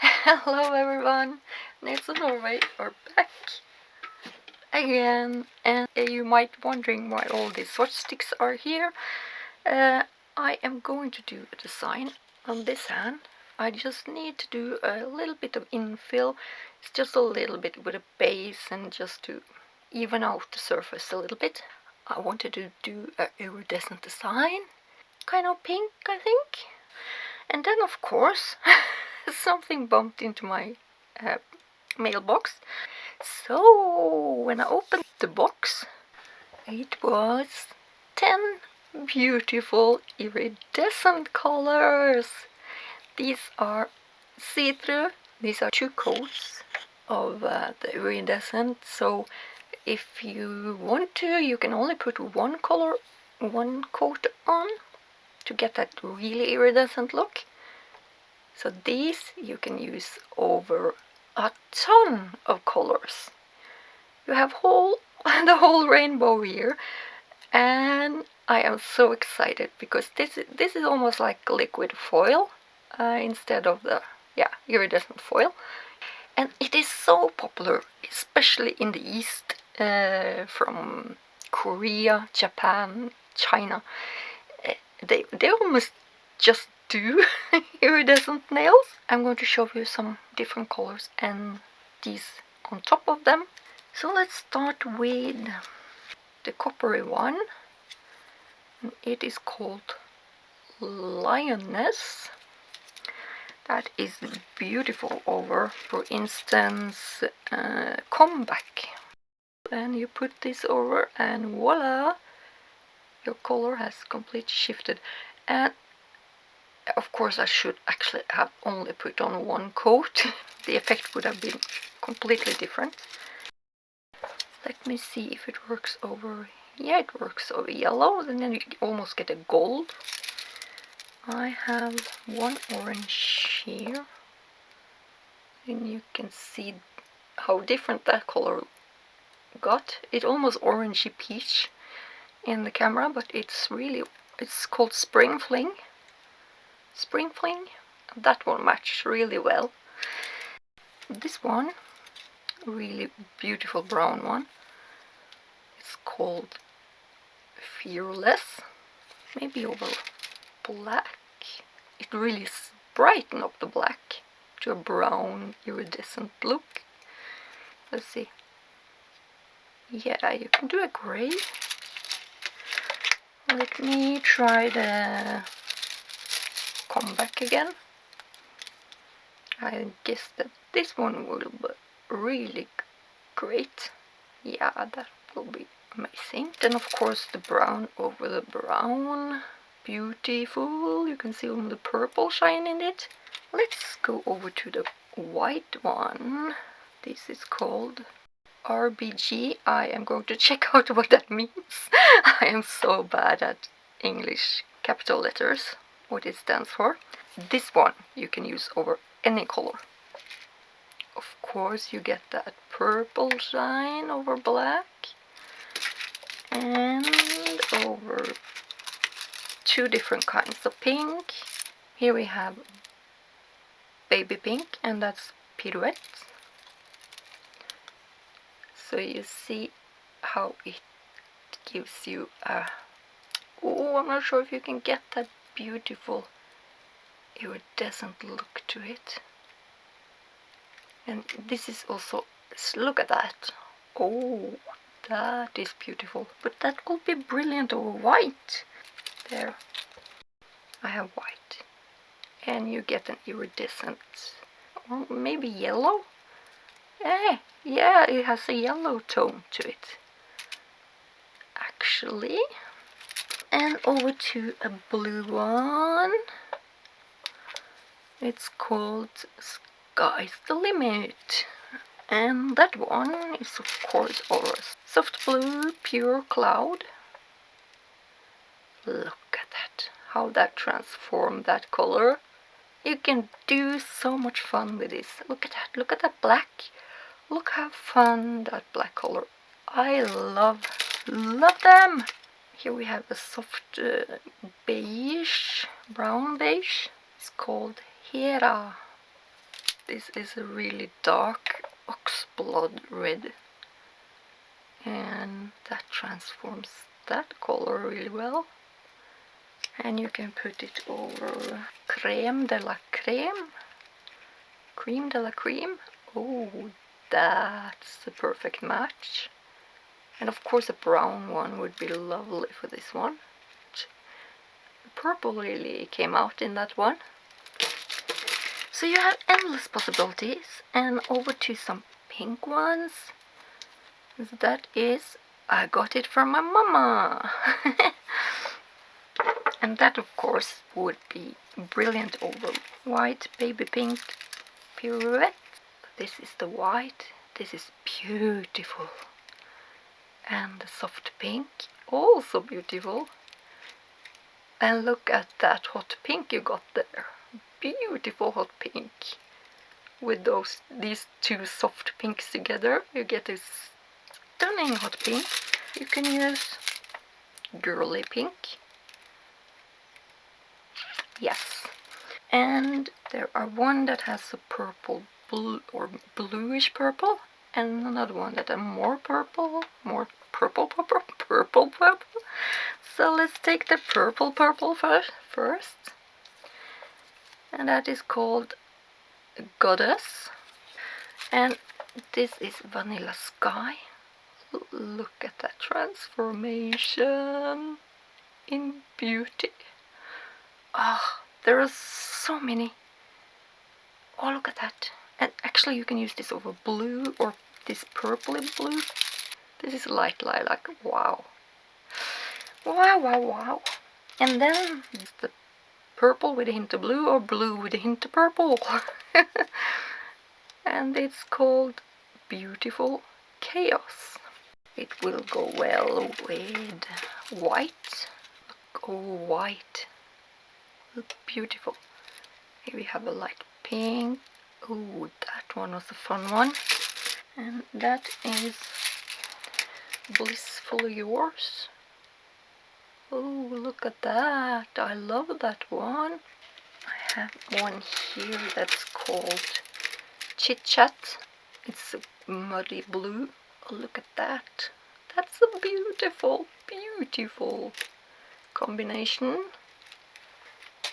Hello everyone, Nails of Norway are back again, and you might be wondering why all these swatch sticks are here. I am going to do a design on this hand. I just need to do a little bit of infill. It's just a little bit with a base and just to even out the surface a little bit. I wanted to do an iridescent design, kind of pink I think. And then of course something bumped into my mailbox. So when I opened the box, it was 10 beautiful iridescent colors. These are see-through. These are 2 coats of the iridescent. So if you want to, you can only put one coat on to get that really iridescent look. So these you can use over a ton of colors. You have the whole rainbow here, and I am so excited because this is almost like liquid foil instead of the iridescent foil, and it is so popular, especially in the East, from Korea, Japan, China. They almost just do iridescent nails. I'm going to show you some different colors and these on top of them. So let's start with the coppery one. It is called Lioness. That is beautiful over, for instance, comeback. And you put this over and voila, your color has completely shifted. And of course I should actually have only put on one coat. The effect would have been completely different. Let me see if it works over. Yeah, it works over yellow, and then you almost get a gold. I have one orange here, and you can see how different that color got. It's almost orangey peach in the camera, but it's called Spring Fling. Spring Fling. That one matched really well. This one, really beautiful brown one, it's called Fearless. Maybe over black. It really brightened up the black to a brown iridescent look. Let's see. Yeah, you can do a gray. Let me try the comeback again. I guess that this one will be really great. Yeah, that will be amazing. Then of course the brown over the brown. Beautiful. You can see all the purple shine in it. Let's go over to the white one. This is called RBG. I am going to check out what that means. I am so bad at English capital letters, what it stands for. This one you can use over any color. Of course you get that purple shine over black and over 2 different kinds of pink. Here we have baby pink, and that's pirouette. So you see how it gives you a... Oh, I'm not sure if you can get that beautiful iridescent look to it. And this is also, look at that. Oh, that is beautiful. But that could be brilliant over white. There, I have white. And you get an iridescent, or maybe yellow. Yeah, it has a yellow tone to it, actually. And over to a blue one. It's called Sky's the Limit. And that one is of course over a soft blue, pure cloud. Look at that, how that transformed that color. You can do so much fun with this. Look at that black. Look how fun that black color. I love them. Here we have a soft beige, brown beige. It's called Hera. This is a really dark oxblood red, and that transforms that color really well. And you can put it over creme de la creme, cream de la creme. Oh, that's the perfect match. And of course a brown one would be lovely for this one. Purple really came out in that one. So you have endless possibilities. And over to some pink ones. That is, I got it from my mama. And that of course would be brilliant over white baby pink pirouette. This is the white. This is beautiful. And the soft pink, also beautiful. And look at that hot pink you got there. Beautiful hot pink. With these two soft pinks together, you get this stunning hot pink. You can use girly pink. Yes. And there are one that has a purple blue or bluish purple, and another one that are more purple, purple. So let's take the purple first. And that is called Goddess. And this is Vanilla Sky. Look at that transformation in beauty. Ah, there are so many. Oh, look at that. And actually you can use this over blue or this purpley blue. This is light lilac. Wow. Wow. And then the purple with a hint of blue or blue with a hint of purple. And it's called Beautiful Chaos. It will go well with white. Look, oh, white. Look beautiful. Here we have a light pink. Oh, that one was a fun one. And that is Blissfully Yours. Oh, look at that. I love that one. I have one here that's called Chit Chat. It's a muddy blue. Oh, look at that. That's a beautiful combination.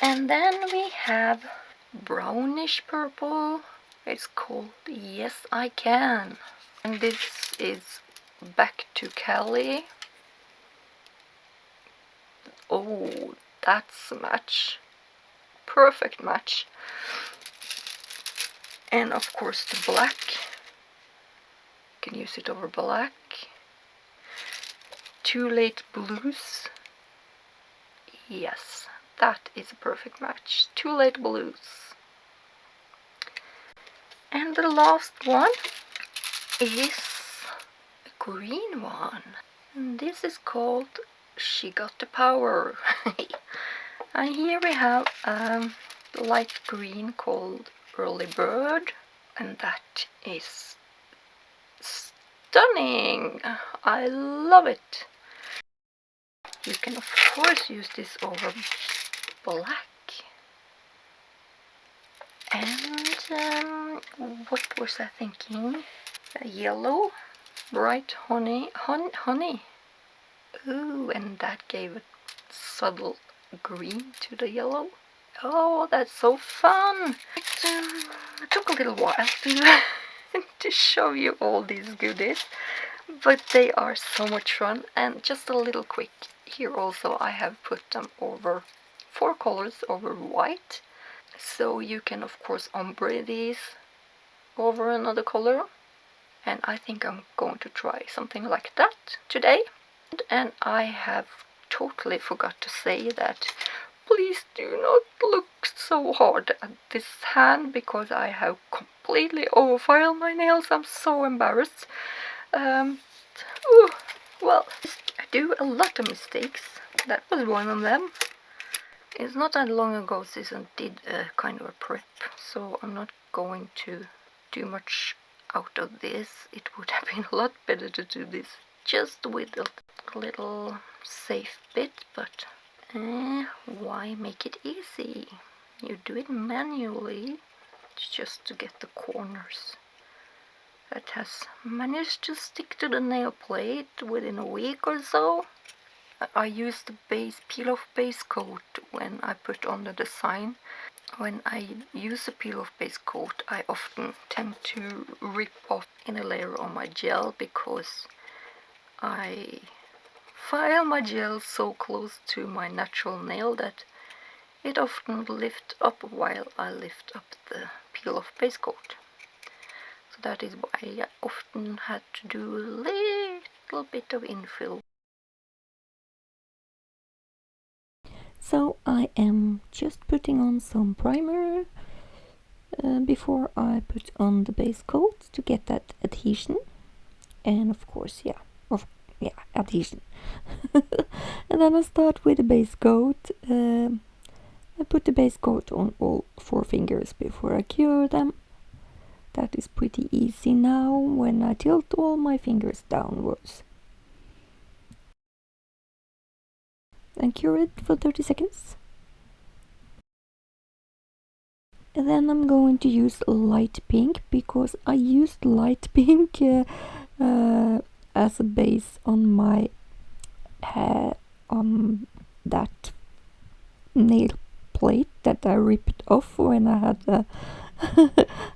And then we have brownish purple. It's called Yes I Can. And this is Back to Cali. Oh, that's a match. Perfect match. And of course the black. You can use it over black. Too Late Blues. Yes, that is a perfect match. Too Late Blues. And the last one is a green one. And this is called She Got the Power. And here we have light green called Early Bird. And that is stunning. I love it. You can of course use this over black. And what was I thinking? Yellow, bright honey. Ooh, and that gave a subtle green to the yellow. Oh, that's so fun! It took a little while to to show you all these goodies, but they are so much fun. And just a little quick, here also I have put them over 4 colors over white, so you can of course ombre these over another color, and I think I'm going to try something like that today. And I have totally forgot to say that please do not look so hard at this hand, because I have completely overfiled my nails. I'm so embarrassed. Well, I do a lot of mistakes. That was one of them. It's not that long ago since I did a kind of a prep, so I'm not going to do much out of this. It would have been a lot better to do this just with a little safe bit, but why make it easy? You do it manually. just to get the corners. That has managed to stick to the nail plate within a week or so. I use the peel-off base coat when I put on the design. When I use a peel-off base coat, I often tend to rip off in a layer on my gel because I file my gel so close to my natural nail that it often lifts up while I lift up the peel-off base coat. So that is why I often had to do a little bit of infill. So I am just putting on some primer before I put on the base coat to get that adhesion. And of course, adhesion. And then I start with the base coat. I put the base coat on all 4 fingers before I cure them. That is pretty easy now when I tilt all my fingers downwards. And cure it for 30 seconds. And then I'm going to use light pink because I used light pink as a base on my on that nail plate that I ripped off when I had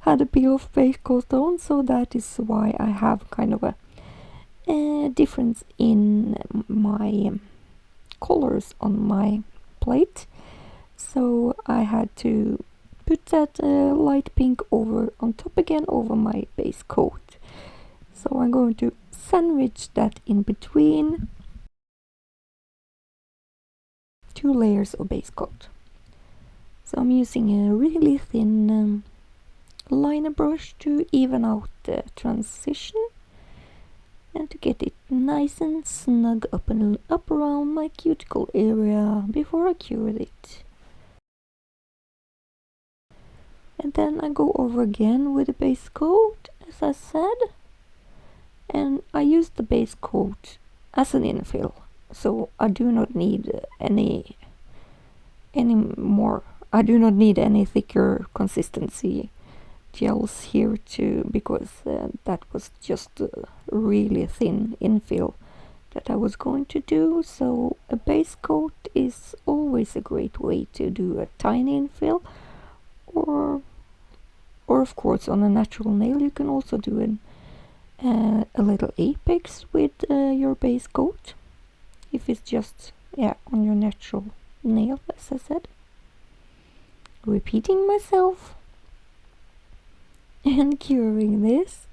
had a peel-off base coat on. So that is why I have kind of a difference in my colors on my plate. So I had to put that light pink over on top again over my base coat. So I'm going to sandwich that in between 2 layers of base coat. So I'm using a really thin liner brush to even out the transition and to get it nice and snug up around my cuticle area before I cure it. And then I go over again with the base coat, as I said, and I use the base coat as an infill, so I do not need any more. I do not need any thicker consistency gels here too, because that was just a really thin infill that I was going to do. So a base coat is always a great way to do a tiny infill, or of course on a natural nail you can also do a little apex with your base coat, if it's just on your natural nail, as I said. Repeating myself and curing this.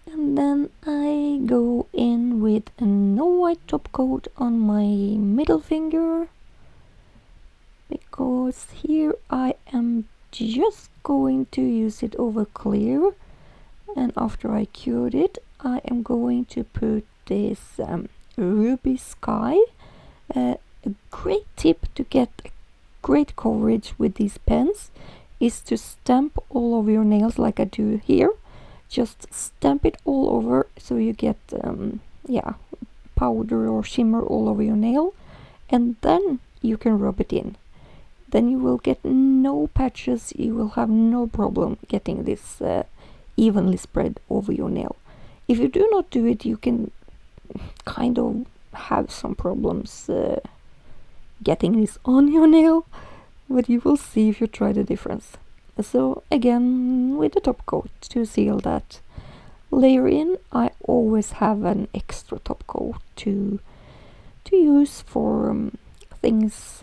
And then I go in with a no white top coat on my middle finger, because here I am just going to use it over clear, and after I cured it I am going to put this ruby sky. A great tip to get great coverage with these pens is to stamp all over your nails like I do here. Just stamp it all over so you get powder or shimmer all over your nail, and then you can rub it in. Then you will get no patches, you will have no problem getting this evenly spread over your nail. If you do not do it, you can kind of have some problems getting this on your nail, but you will see if you try the difference. So again, with the top coat to seal that layer in, I always have an extra top coat to use for things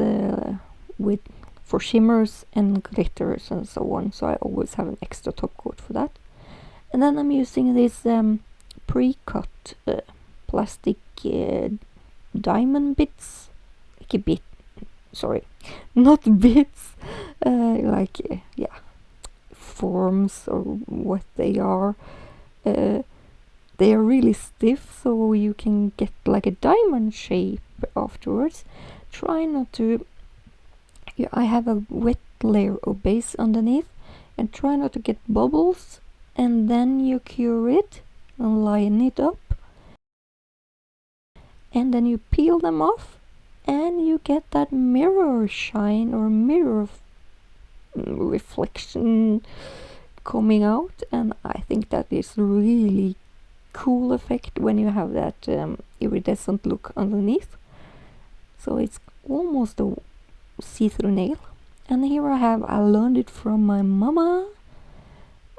for shimmers and glitters and so on. So I always have an extra top coat for that. And then I'm using this pre-cut plastic diamond bits, not bits, forms or what they are. They are really stiff, so you can get like a diamond shape afterwards. Try not to. I have a wet layer of base underneath, and try not to get bubbles, and then you cure it and line it up, and then you peel them off and you get that mirror shine or mirror reflection coming out, and I think that is really cool effect when you have that iridescent look underneath. So it's almost a see-through nail. And here I learned it from my Momma.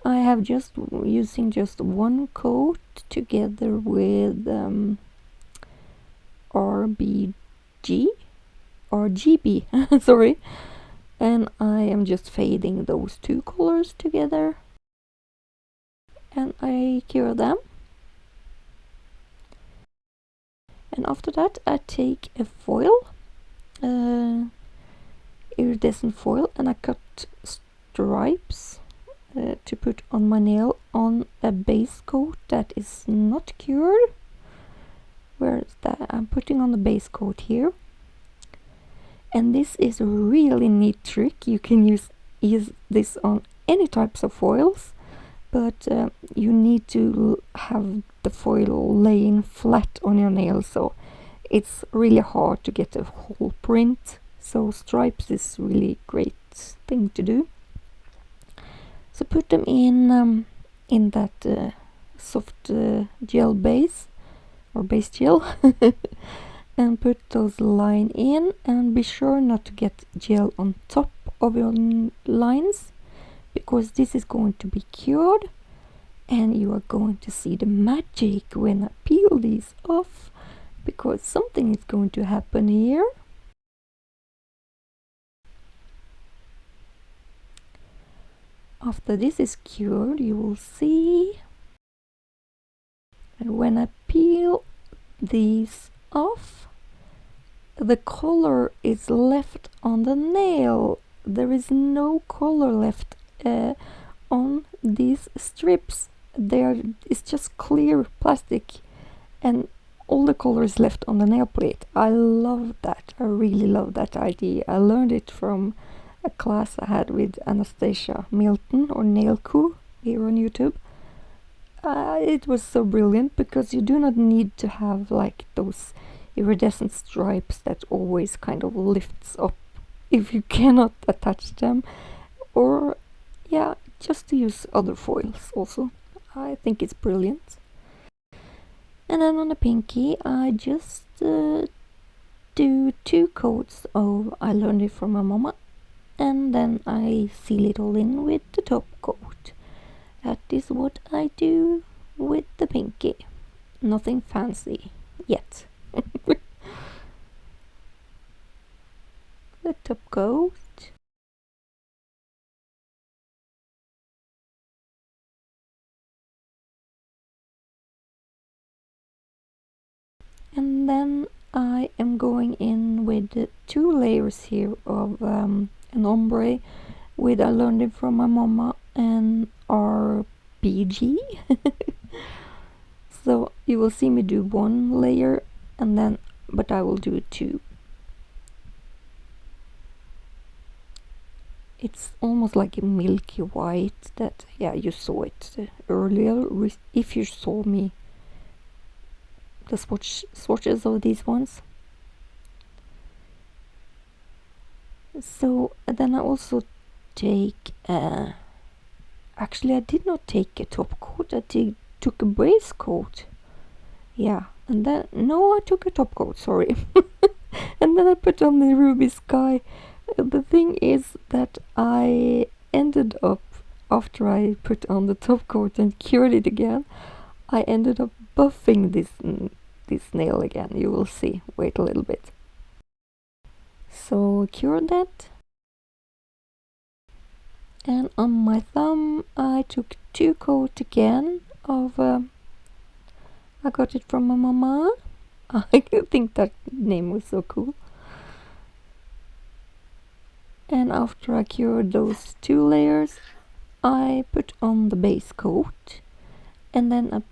I have just using just one coat together with RGB, sorry, and I am just fading those two colors together, and I cure them. And after that I take a foil, iridescent foil, and I cut stripes to put on my nail on a base coat that is not cured. Where is that? I'm putting on the base coat here. And this is a really neat trick. You can use this on any types of foils, but you need to have the foil laying flat on your nail, so it's really hard to get a whole print. So stripes is really great thing to do. So put them in that soft gel base or base gel and put those line in, and be sure not to get gel on top of your lines, because this is going to be cured and you are going to see the magic when I peel these off, because something is going to happen here. After this is cured, you will see, and when I peel these off, the color is left on the nail. There is no color left on these strips. It's just clear plastic, and all the color is left on the nail plate. I love that. I really love that idea. I learned it from a class I had with Anastasia Milton, or Nailco, here on YouTube. It was so brilliant, because you do not need to have like those iridescent stripes that always kind of lifts up if you cannot attach them, or yeah, just to use other foils also. I think it's brilliant. And then on the pinky I just do 2 coats of I learned it from my Momma, and then I seal it all in with the top coat. That is what I do with the pinky. Nothing fancy yet. The top coat. And then I am going in with 2 layers here of an ombre with I learned it from my Momma and RPG. So you will see me do 1 layer, and then but I will do 2. It's almost like a milky white that, yeah, you saw it earlier if you saw me the swatches of these ones. So then I also take actually I did not take a top coat, I took a base coat. Yeah, and then no, I took a top coat, sorry. And then I put on the Ruby Sky. The thing is that I ended up, after I put on the top coat and cured it again, I ended up buffing this nail again. You will see, wait a little bit. So cured that, and on my thumb I took 2 coats again of I got it from my Momma. I think that name was so cool. And after I cured those 2 layers, I put on the base coat, and then I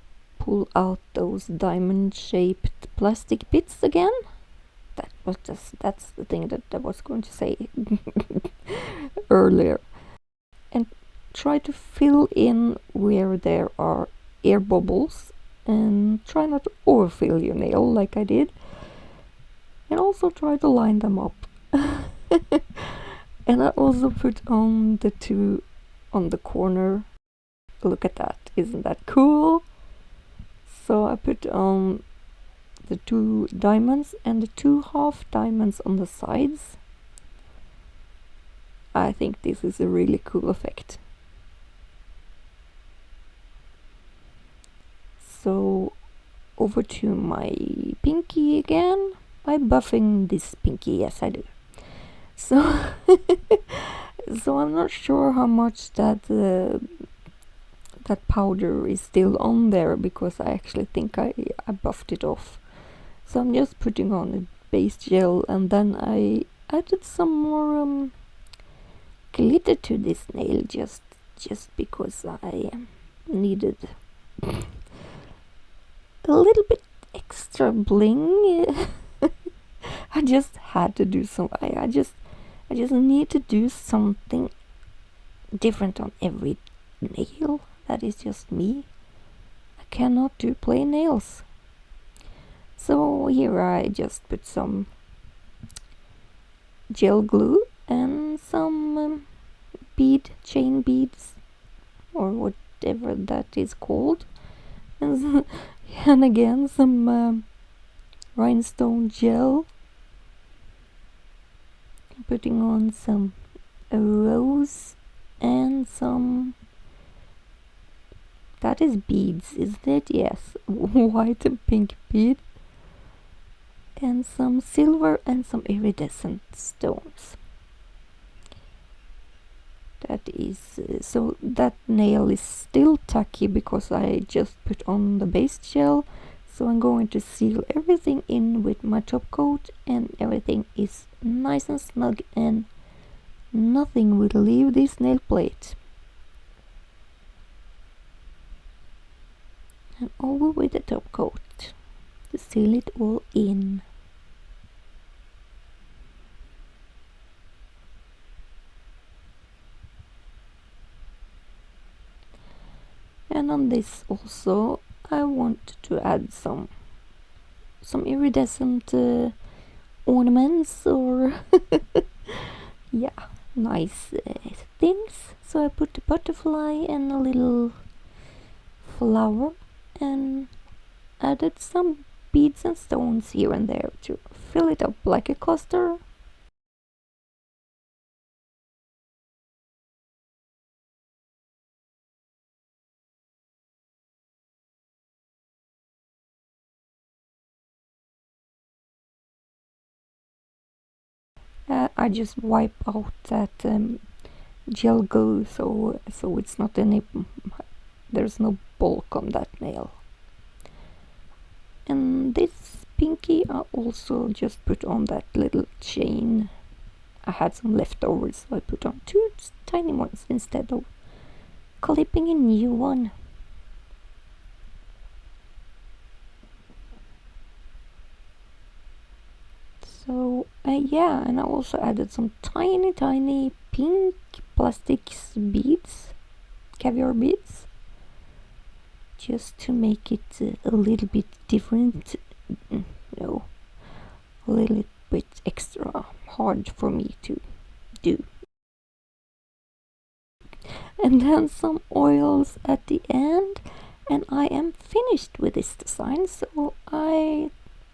pull out those diamond-shaped plastic bits again. That's the thing that I was going to say earlier. And try to fill in where there are air bubbles, and try not to overfill your nail like I did. and also try to line them up. And I also put on the two on the corner. Look at that, isn't that cool? So I put on the 2 diamonds and the 2 half diamonds on the sides. I think this is a really cool effect. So over to my pinky again. I'm buffing this pinky, yes I do. So so I'm not sure how much that that powder is still on there, because I actually think I buffed it off. So I'm just putting on a base gel, and then I added some more glitter to this nail, just because I needed a little bit extra bling. I just had to do some. I just need to do something different on every nail. That is just me. I cannot do plain nails. So here I just put some gel glue and some chain beads, or whatever that is called, and again some rhinestone gel. Putting on some rose and some, that is beads, isn't it? Yes, white and pink bead, and some silver and some iridescent stones. That is so that nail is still tacky because I just put on the base gel. So I'm going to seal everything in with my top coat, and everything is nice and snug and nothing will leave this nail plate. And over with the top coat to seal it all in. And on this also I want to add some iridescent ornaments, or yeah, nice things. So I put a butterfly and a little flower, and added some beads and stones here and there to fill it up like a cluster. I just wipe out that gel glue, so it's not any, there's no bulk on that nail. And this pinky I also just put on that little chain. I had some leftovers, so I put on 2 tiny ones instead of clipping a new one. So yeah, and I also added some tiny pink plastic beads, caviar beads, just to make it a little bit different. No, a little bit extra hard for me to do. And then some oils at the end, and I am finished with this design. So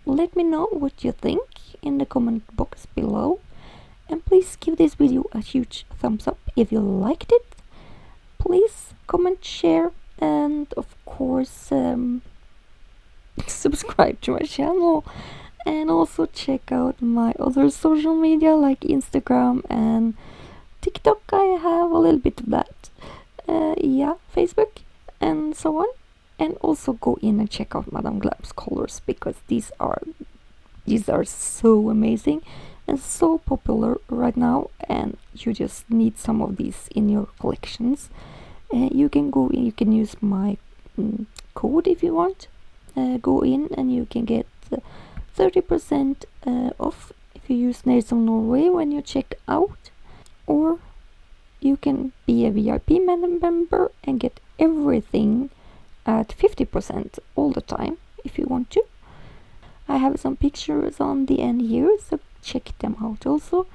let me know what you think in the comment box below, and please give this video a huge thumbs up if you liked it. Please comment, share, and of course subscribe to my channel, and also check out my other social media like Instagram and TikTok. I have a little bit of that, yeah, Facebook and so on. And also go in and check out Madam Glam's colors, because these are so amazing and so popular right now, and you just need some of these in your collections. You can go in, you can use my code if you want. Go in and you can get 30% off if you use Nails of Norway when you check out, or you can be a VIP member and get everything at 50% all the time if you want to. I have some pictures on the end here, so check them out also.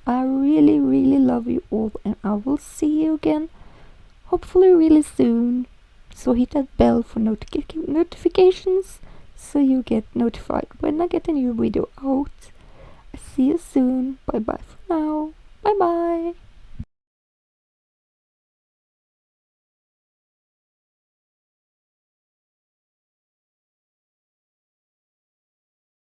I really love you all, and I will see you again hopefully really soon. So hit that bell for notifications so you get notified when I get a new video out. I see you soon. Bye bye for now. Bye bye.